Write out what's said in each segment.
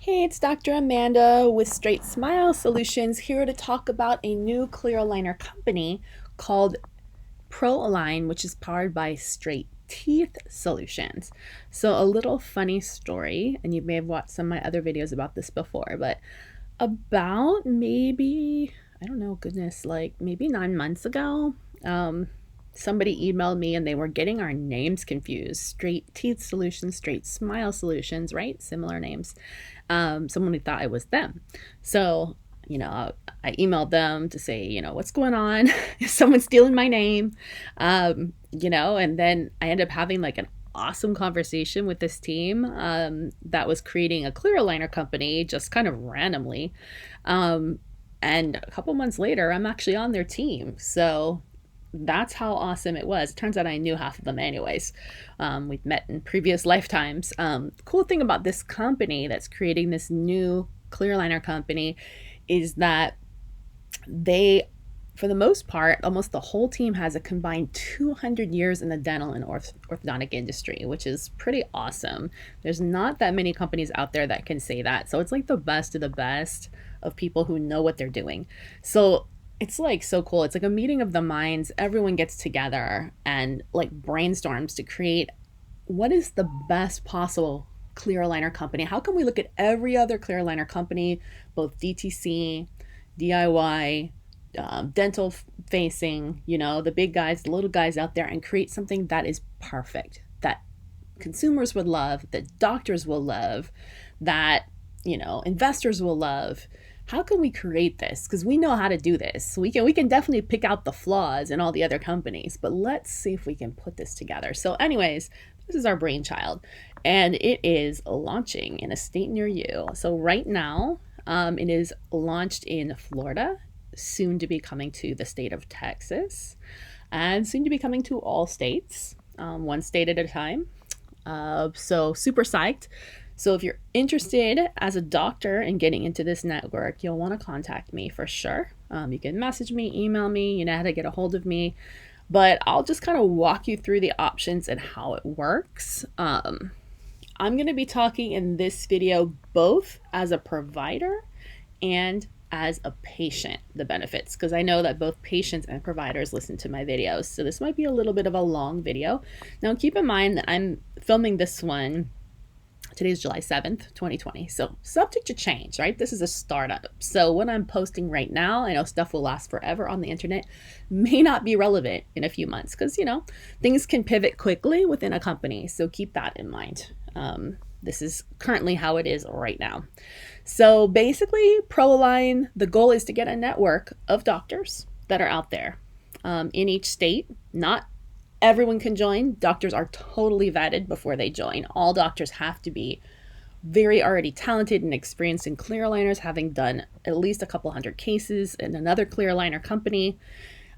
Hey, it's Dr. Amanda with StraightSmile Solutions here to talk about a new clear aligner company called ProAlign, which is powered by Straight Teeth Solutions. So, a little funny story, and you may have watched some of my other videos about this before, but about maybe, I don't know, goodness, like maybe 9 months ago, um, somebody emailed me and they were getting our names confused. Straight Teeth Solutions, Straight Smile Solutions, right? Similar names. Someone who thought it was them. So, I emailed them to say, what's going on? Is someone stealing my name? And then I ended up having like an awesome conversation with this team that was creating a clear aligner company just kind of randomly. Um, and a couple months later, I'm actually on their team. So that's how awesome it was. It turns out I knew half of them anyways. We've met in previous lifetimes. Cool thing about this company that's creating this new clear aligner company is that they, for the most part, almost the whole team has a combined 200 years in the dental and orthodontic industry, which is pretty awesome. There's not that many companies out there that can say that. So it's like the best of the best of people who know what they're doing. So it's like so cool. It's like a meeting of the minds. Everyone gets together and like brainstorms to create what is the best possible clear aligner company. How can we look at every other clear aligner company, both DTC, DIY, dental facing, the big guys, the little guys out there, and create something that is perfect, that consumers would love, that doctors will love, that, investors will love. How can we create this? Because we know how to do this. We can definitely pick out the flaws in all the other companies, but let's see if we can put this together. So, anyways, this is our brainchild, and it is launching in a state near you. So right now, it is launched in Florida, soon to be coming to the state of Texas, and soon to be coming to all states, one state at a time. So super psyched. So if you're interested as a doctor in getting into this network, you'll want to contact me for sure. You can message me, email me, you know how to get a hold of me. But I'll just kind of walk you through the options and how it works. I'm going to be talking in this video both as a provider and as a patient, the benefits, because I know that both patients and providers listen to my videos. So this might be a little bit of a long video. Now keep in mind that I'm filming this one. Today's July 7th, 2020. So subject to change, right? This is a startup. So what I'm posting right now, I know stuff will last forever on the internet, may not be relevant in a few months because, things can pivot quickly within a company. So keep that in mind. This is currently how it is right now. So basically, ProAlign, the goal is to get a network of doctors that are out there in each state. Not everyone can join. Doctors are totally vetted before they join. All doctors have to be very already talented and experienced in clear aligners, having done at least a couple hundred cases in another clear aligner company.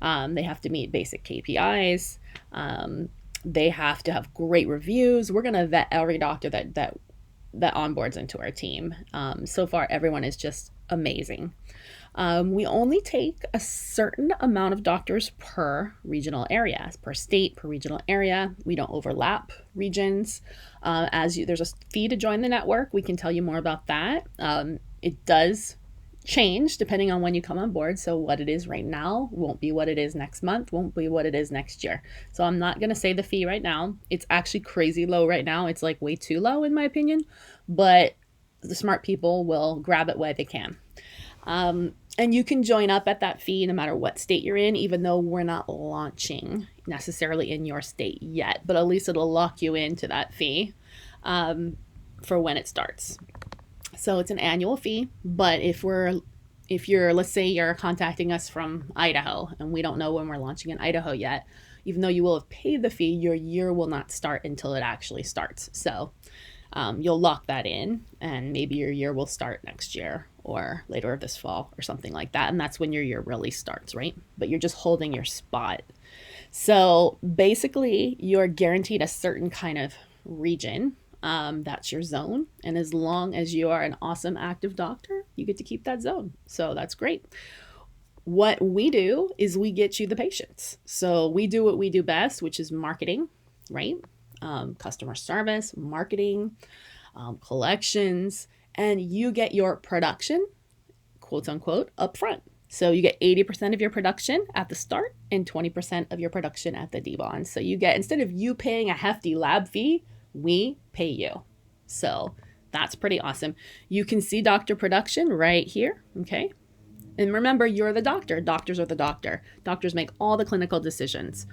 They have to meet basic KPIs. They have to have great reviews. We're going to vet every doctor that onboards into our team. So far, everyone is just amazing. We only take a certain amount of doctors per regional area, per state, per regional area. We don't overlap regions. There's a fee to join the network. We can tell you more about that. It does change depending on when you come on board. So what it is right now won't be what it is next month, won't be what it is next year. So I'm not going to say the fee right now. It's actually crazy low right now. It's like way too low in my opinion, but the smart people will grab it while they can. And you can join up at that fee no matter what state you're in, even though we're not launching necessarily in your state yet, but at least it'll lock you into that fee for when it starts. So it's an annual fee, but if let's say you're contacting us from Idaho and we don't know when we're launching in Idaho yet, even though you will have paid the fee, your year will not start until it actually starts. So you'll lock that in and maybe your year will start next year or later this fall or something like that. And that's when your year really starts, right? But you're just holding your spot. So basically you're guaranteed a certain kind of region. That's your zone. And as long as you are an awesome active doctor, you get to keep that zone. So that's great. What we do is we get you the patients. So we do what we do best, which is marketing, right? Customer service, marketing, collections, and you get your production, quote unquote, up front. So you get 80% of your production at the start and 20% of your production at the debond. So you get, instead of you paying a hefty lab fee, we pay you. So that's pretty awesome. You can see doctor production right here, okay? And remember, you're the doctor. Doctors are the doctor. Doctors make all the clinical decisions.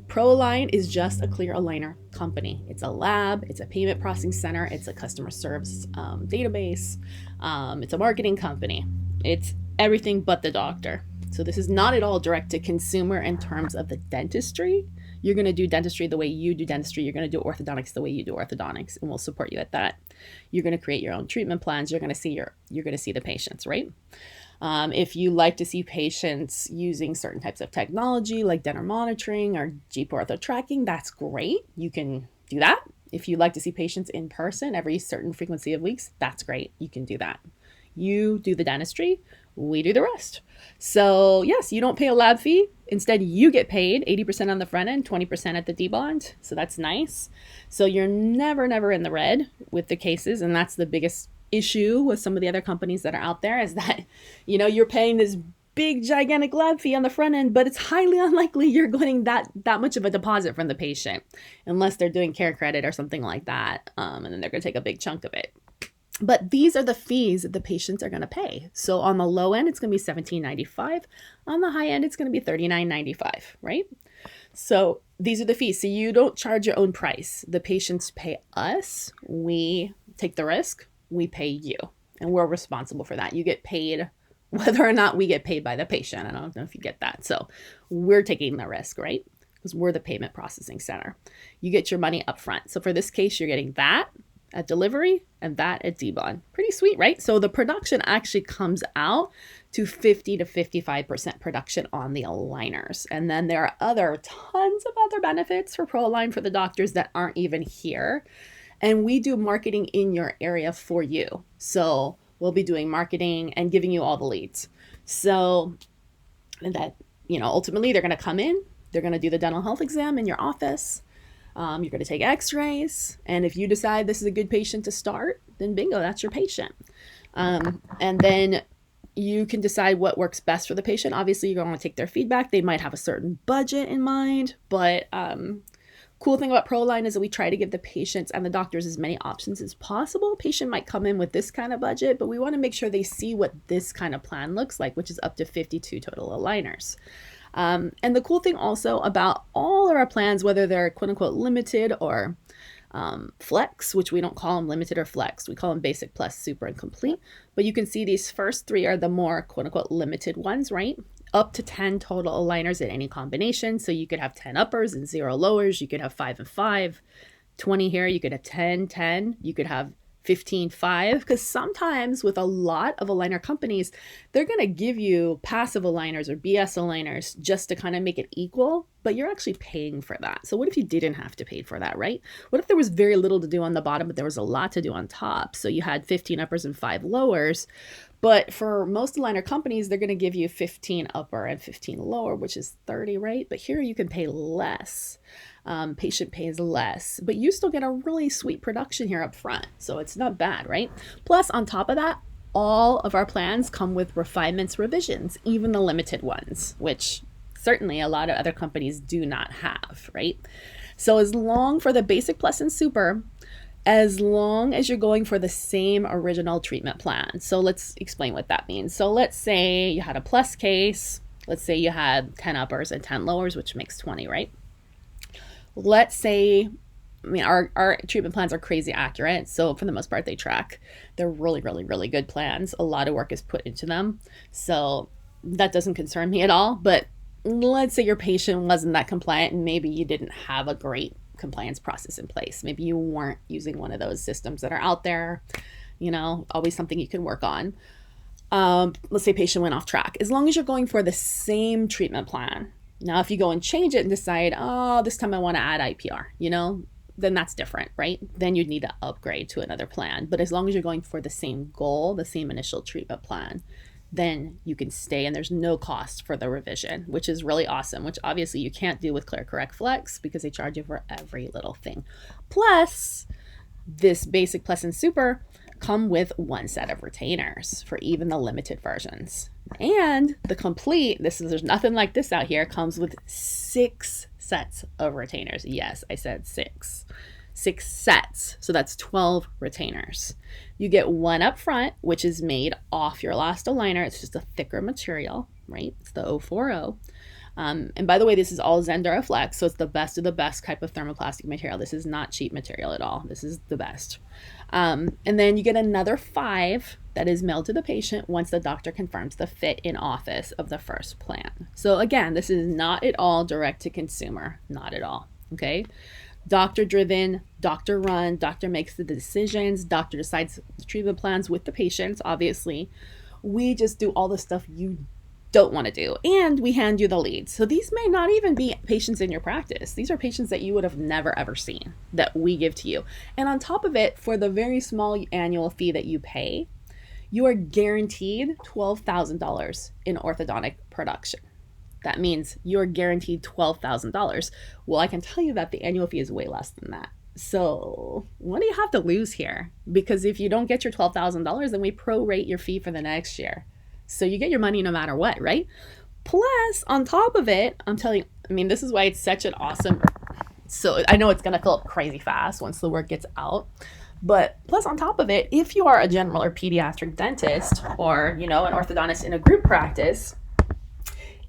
ProAlign is just a clear aligner company. It's a lab, it's a payment processing center, it's a customer service database, it's a marketing company. It's everything but the doctor. So this is not at all direct to consumer in terms of the dentistry. You're going to do dentistry the way you do dentistry. You're going to do orthodontics the way you do orthodontics, and we'll support you at that. You're going to create your own treatment plans. You're going to see the patients, right? If you like to see patients using certain types of technology like dental monitoring or GP ortho tracking, that's great. You can do that. If you like to see patients in person every certain frequency of weeks, that's great. You can do that. You do the dentistry, we do the rest. So yes, you don't pay a lab fee. Instead, you get paid 80% on the front end, 20% at the debond. So that's nice. So you're never in the red with the cases. And that's the biggest issue with some of the other companies that are out there, is that, you're paying this big gigantic lab fee on the front end, but it's highly unlikely you're getting that much of a deposit from the patient, unless they're doing care credit or something like that. And then they're going to take a big chunk of it. But these are the fees that the patients are going to pay. So on the low end, it's going to be $17.95. On the high end, it's going to be $39.95, right? So these are the fees. So you don't charge your own price. The patients pay us. We take the risk. We pay you. And we're responsible for that. You get paid whether or not we get paid by the patient. I don't know if you get that. So we're taking the risk, right? Because we're the payment processing center. You get your money up front. So for this case, you're getting that at delivery and that at debond. Pretty sweet, right? So the production actually comes out to 50 to 55% production on the aligners. And then there are tons of other benefits for ProAlign for the doctors that aren't even here. And we do marketing in your area for you. So we'll be doing marketing and giving you all the leads. So that, ultimately they're going to come in, they're going to do the dental health exam in your office. You're going to take x-rays. And if you decide this is a good patient to start, then bingo, that's your patient. And then you can decide what works best for the patient. Obviously, you're going to take their feedback. They might have a certain budget in mind, but cool thing about ProAlign is that we try to give the patients and the doctors as many options as possible. A patient might come in with this kind of budget, but we want to make sure they see what this kind of plan looks like, which is up to 52 total aligners. And the cool thing also about all of our plans, whether they're quote unquote limited or flex, which we don't call them limited or flex, we call them basic, plus, super, and complete. But you can see these first three are the more quote unquote limited ones, right? Up to 10 total aligners in any combination. So you could have 10 uppers and 0 lowers. You could have 5 and 5, 20 here. You could have 10, 10. You could have 15, 5, because sometimes with a lot of aligner companies, they're going to give you passive aligners or BS aligners just to kind of make it equal, but you're actually paying for that. So what if you didn't have to pay for that, right? What if there was very little to do on the bottom, but there was a lot to do on top? So you had 15 uppers and 5 lowers, but for most aligner companies, they're going to give you 15 upper and 15 lower, which is 30, right? But here you can pay less. Patient pays less, but you still get a really sweet production here up front. So it's not bad, right? Plus, on top of that, all of our plans come with refinements, revisions, even the limited ones, which certainly a lot of other companies do not have, right? So as long for the basic, plus, and super, as long as you're going for the same original treatment plan. So let's explain what that means. So let's say you had a plus case. Let's say you had 10 uppers and 10 lowers, which makes 20, right? Let's say, our treatment plans are crazy accurate. So for the most part, they track. They're really, really, really good plans. A lot of work is put into them. So that doesn't concern me at all. But let's say your patient wasn't that compliant and maybe you didn't have a great compliance process in place. Maybe you weren't using one of those systems that are out there, always something you can work on. Let's say patient went off track. As long as you're going for the same treatment plan. Now, if you go and change it and decide, this time I want to add IPR, then that's different, right? Then you'd need to upgrade to another plan. But as long as you're going for the same goal, the same initial treatment plan, then you can stay and there's no cost for the revision, which is really awesome, which obviously you can't do with ClearCorrect Flex because they charge you for every little thing. Plus, this basic, plus, and super, come with one set of retainers for even the limited versions. And the complete, there's nothing like this out here, comes with 6 sets of retainers. Yes, I said 6. 6 sets. So that's 12 retainers. You get one up front, which is made off your last aligner. It's just a thicker material, right? It's the 040. And by the way, this is all Zenduraflex, so it's the best of the best type of thermoplastic material. This is not cheap material at all. This is the best. And then you get another 5 that is mailed to the patient once the doctor confirms the fit in office of the first plan. So again, this is not at all direct to consumer, not at all, okay? Doctor driven, doctor run, doctor makes the decisions, doctor decides the treatment plans with the patients, obviously. We just do all the stuff you don't want to do, and we hand you the leads. So these may not even be patients in your practice. These are patients that you would have never ever seen that we give to you. And on top of it, for the very small annual fee that you pay, you are guaranteed $12,000 in orthodontic production. That means you're guaranteed $12,000. Well, I can tell you that the annual fee is way less than that. So what do you have to lose here? Because if you don't get your $12,000, then we prorate your fee for the next year. So you get your money no matter what, right? Plus, on top of it, I'm telling you, I mean, this is why it's such an awesome, so I know it's going to fill up crazy fast once the work gets out. But plus on top of it, if you are a general or pediatric dentist or, an orthodontist in a group practice,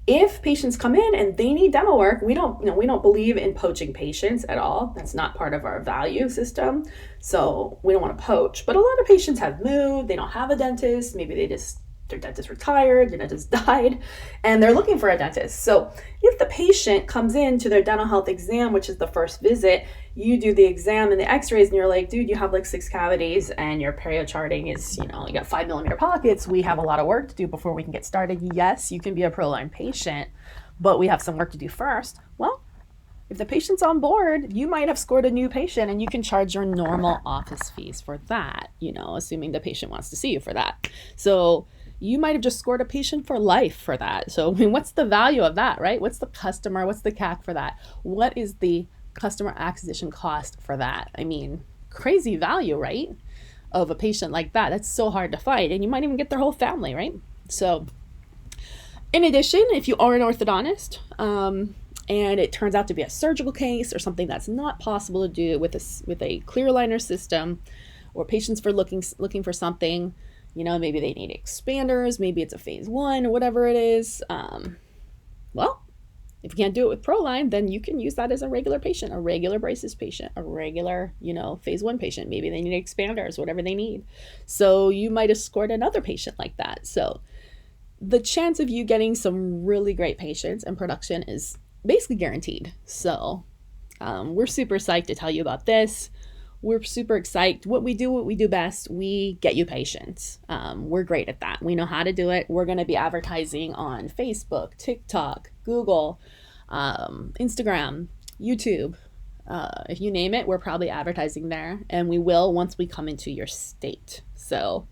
if patients come in and they need dental work, we don't believe in poaching patients at all. That's not part of our value system. So we don't want to poach. But a lot of patients have moved. They don't have a dentist. Maybe their dentist retired, their dentist died, and they're looking for a dentist. So if the patient comes in to their dental health exam, which is the first visit, you do the exam and the x-rays and you're like, dude, you have like 6 cavities and your perio charting is, you got 5mm pockets. We have a lot of work to do before we can get started. Yes, you can be a ProAlign patient, but we have some work to do first. Well, if the patient's on board, you might have scored a new patient and you can charge your normal office fees for that, assuming the patient wants to see you for that. So you might have just scored a patient for life for that. So, what's the value of that, right? What's the customer? What's the CAC for that? What is the customer acquisition cost for that? Crazy value, right? Of a patient like that. That's so hard to fight. And you might even get their whole family, right? So, in addition, if you are an orthodontist, and it turns out to be a surgical case or something that's not possible to do with a clear aligner system, or patients for looking for something, maybe they need expanders, maybe it's a phase 1 or whatever it is. Well, if you can't do it with ProAlign, then you can use that as a regular patient, a regular braces patient, a regular, phase 1 patient. Maybe they need expanders, whatever they need. So you might have scored another patient like that. So the chance of you getting some really great patients in production is basically guaranteed. So we're super psyched to tell you about this. We're super excited. What we do best, we get you patients. We're great at that. We know how to do it. We're going to be advertising on Facebook, TikTok, Google, Instagram, YouTube. If you name it, we're probably advertising there. And we will once we come into your state. So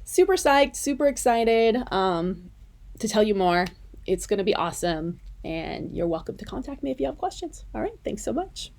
super psyched, super excited to tell you more. It's going to be awesome. And you're welcome to contact me if you have questions. All right. Thanks so much.